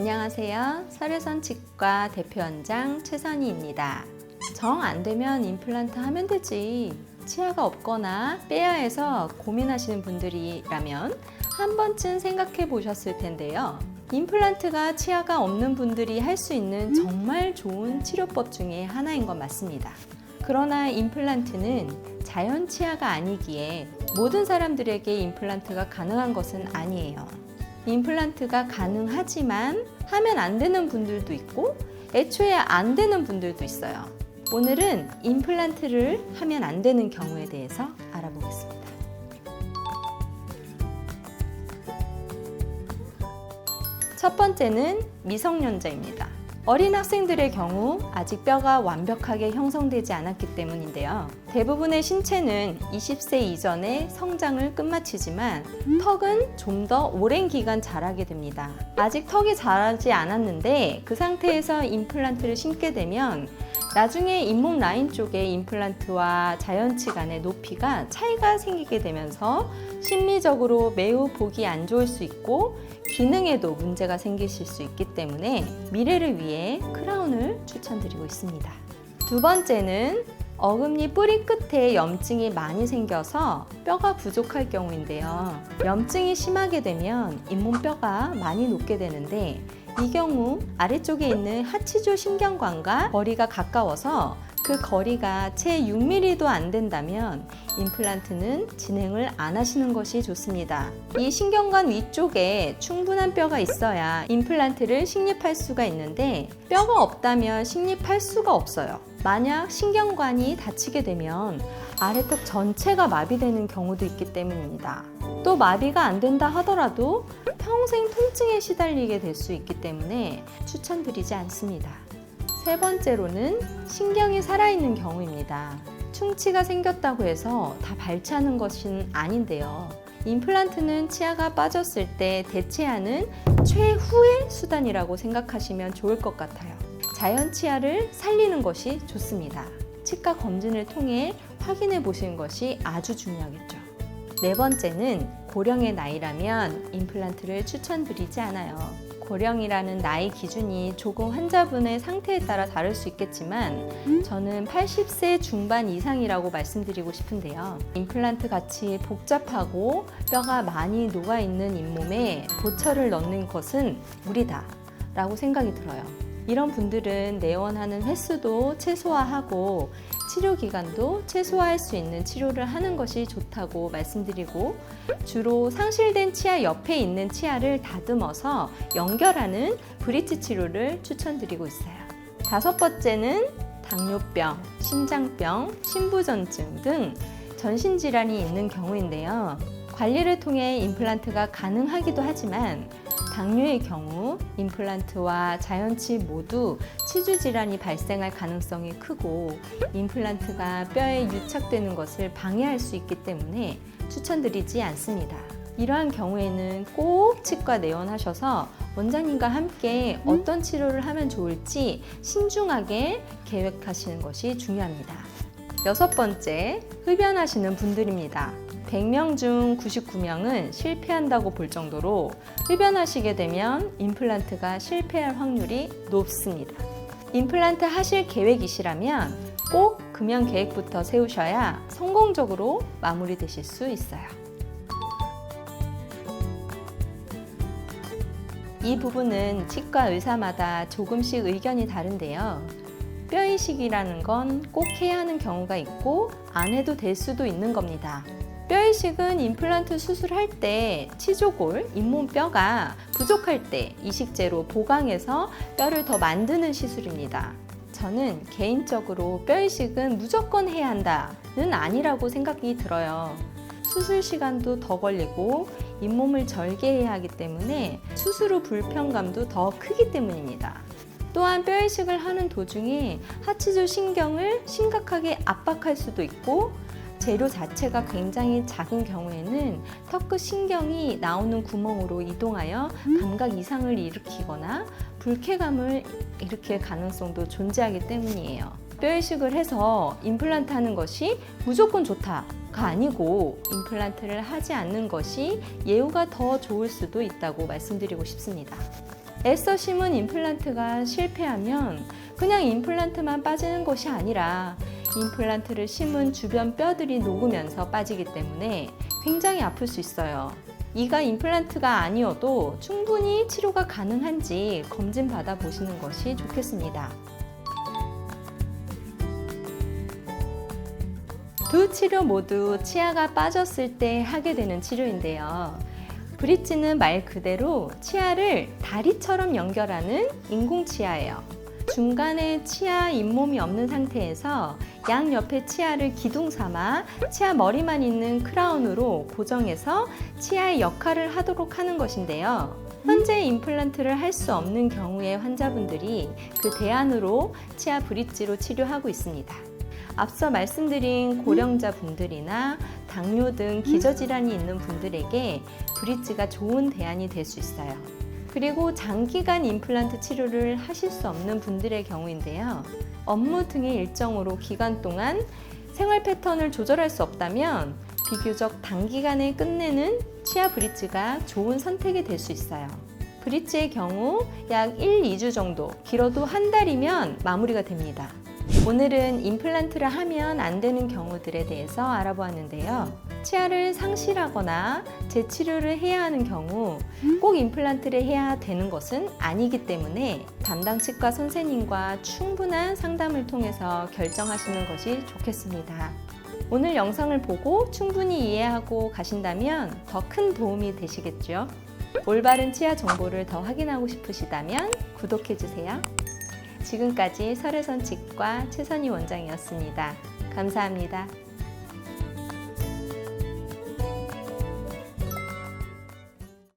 안녕하세요. 설혜선 치과 대표원장 최선희입니다. 정 안 되면 임플란트 하면 되지. 치아가 없거나 빼야 해서 고민하시는 분들이라면 한 번쯤 생각해 보셨을 텐데요. 임플란트가 치아가 없는 분들이 할 수 있는 정말 좋은 치료법 중에 하나인 건 맞습니다. 그러나 임플란트는 자연 치아가 아니기에 모든 사람들에게 임플란트가 가능한 것은 아니에요. 임플란트가 가능하지만 하면 안 되는 분들도 있고 애초에 안 되는 분들도 있어요. 오늘은 임플란트를 하면 안 되는 경우에 대해서 알아보겠습니다. 첫 번째는 미성년자입니다. 어린 학생들의 경우 아직 뼈가 완벽하게 형성되지 않았기 때문인데요. 대부분의 신체는 20세 이전에 성장을 끝마치지만 턱은 좀 더 오랜 기간 자라게 됩니다. 아직 턱이 자라지 않았는데 그 상태에서 임플란트를 심게 되면 나중에 잇몸 라인 쪽에 임플란트와 자연치 간의 높이가 차이가 생기게 되면서 심리적으로 매우 보기 안 좋을 수 있고 기능에도 문제가 생기실 수 있기 때문에 미래를 위해 크라운을 추천드리고 있습니다. 두 번째는 어금니 뿌리 끝에 염증이 많이 생겨서 뼈가 부족할 경우인데요. 염증이 심하게 되면 잇몸뼈가 많이 녹게 되는데 이 경우 아래쪽에 있는 하치조 신경관과 거리가 가까워서 그 거리가 채 6mm도 안 된다면 임플란트는 진행을 안 하시는 것이 좋습니다. 이 신경관 위쪽에 충분한 뼈가 있어야 임플란트를 식립할 수가 있는데 뼈가 없다면 식립할 수가 없어요. 만약 신경관이 다치게 되면 아래턱 전체가 마비되는 경우도 있기 때문입니다. 또 마비가 안 된다 하더라도 평생 통증에 시달리게 될 수 있기 때문에 추천드리지 않습니다. 세 번째로는 신경이 살아있는 경우입니다. 충치가 생겼다고 해서 다 발치하는 것은 아닌데요. 임플란트는 치아가 빠졌을 때 대체하는 최후의 수단이라고 생각하시면 좋을 것 같아요. 자연 치아를 살리는 것이 좋습니다. 치과 검진을 통해 확인해 보시는 것이 아주 중요하겠죠. 네 번째는 고령의 나이라면 임플란트를 추천드리지 않아요. 고령이라는 나이 기준이 조금 환자분의 상태에 따라 다를 수 있겠지만 저는 80세 중반 이상이라고 말씀드리고 싶은데요. 임플란트 같이 복잡하고 뼈가 많이 녹아있는 잇몸에 보철을 넣는 것은 무리다 라고 생각이 들어요. 이런 분들은 내원하는 횟수도 최소화하고 치료 기간도 최소화할 수 있는 치료를 하는 것이 좋다고 말씀드리고 주로 상실된 치아 옆에 있는 치아를 다듬어서 연결하는 브릿지 치료를 추천드리고 있어요. 다섯 번째는 당뇨병, 심장병, 신부전증 등 전신질환이 있는 경우인데요. 관리를 통해 임플란트가 가능하기도 하지만 당뇨의 경우 임플란트와 자연치 모두 치주 질환이 발생할 가능성이 크고 임플란트가 뼈에 유착되는 것을 방해할 수 있기 때문에 추천드리지 않습니다. 이러한 경우에는 꼭 치과 내원하셔서 원장님과 함께 어떤 치료를 하면 좋을지 신중하게 계획하시는 것이 중요합니다. 여섯 번째, 흡연하시는 분들입니다. 100명 중 99명은 실패한다고 볼 정도로 흡연하시게 되면 임플란트가 실패할 확률이 높습니다. 임플란트 하실 계획이시라면 꼭 금연 계획부터 세우셔야 성공적으로 마무리되실 수 있어요. 이 부분은 치과 의사마다 조금씩 의견이 다른데요. 뼈이식이라는 건 꼭 해야 하는 경우가 있고 안 해도 될 수도 있는 겁니다. 뼈이식은 임플란트 수술할 때 치조골, 잇몸뼈가 부족할 때 이식제로 보강해서 뼈를 더 만드는 시술입니다. 저는 개인적으로 뼈이식은 무조건 해야 한다는 아니라고 생각이 들어요. 수술 시간도 더 걸리고 잇몸을 절개해야 하기 때문에 수술 후 불편감도 더 크기 때문입니다. 또한 뼈이식을 하는 도중에 하치조 신경을 심각하게 압박할 수도 있고 재료 자체가 굉장히 작은 경우에는 턱끝 신경이 나오는 구멍으로 이동하여 감각 이상을 일으키거나 불쾌감을 일으킬 가능성도 존재하기 때문이에요. 뼈이식을 해서 임플란트 하는 것이 무조건 좋다가 아니고 임플란트를 하지 않는 것이 예후가 더 좋을 수도 있다고 말씀드리고 싶습니다. 애써 심은 임플란트가 실패하면 그냥 임플란트만 빠지는 것이 아니라 임플란트를 심은 주변 뼈들이 녹으면서 빠지기 때문에 굉장히 아플 수 있어요. 이가 임플란트가 아니어도 충분히 치료가 가능한지 검진 받아 보시는 것이 좋겠습니다. 두 치료 모두 치아가 빠졌을 때 하게 되는 치료인데요. 브릿지는 말 그대로 치아를 다리처럼 연결하는 인공치아예요. 중간에 치아 잇몸이 없는 상태에서 양옆의 치아를 기둥 삼아 치아 머리만 있는 크라운으로 고정해서 치아의 역할을 하도록 하는 것인데요. 현재 임플란트를 할 수 없는 경우에 환자분들이 그 대안으로 치아 브릿지로 치료하고 있습니다. 앞서 말씀드린 고령자 분들이나 당뇨 등 기저질환이 있는 분들에게 브릿지가 좋은 대안이 될 수 있어요. 그리고 장기간 임플란트 치료를 하실 수 없는 분들의 경우인데요. 업무 등의 일정으로 기간 동안 생활 패턴을 조절할 수 없다면 비교적 단기간에 끝내는 치아 브릿지가 좋은 선택이 될 수 있어요. 브릿지의 경우 약 1, 2주 정도, 길어도 한 달이면 마무리가 됩니다. 오늘은 임플란트를 하면 안 되는 경우들에 대해서 알아보았는데요. 치아를 상실하거나 재치료를 해야 하는 경우 꼭 임플란트를 해야 되는 것은 아니기 때문에 담당 치과 선생님과 충분한 상담을 통해서 결정하시는 것이 좋겠습니다. 오늘 영상을 보고 충분히 이해하고 가신다면 더 큰 도움이 되시겠죠? 올바른 치아 정보를 더 확인하고 싶으시다면 구독해주세요. 지금까지 설혜선 치과 최선희 원장이었습니다. 감사합니다.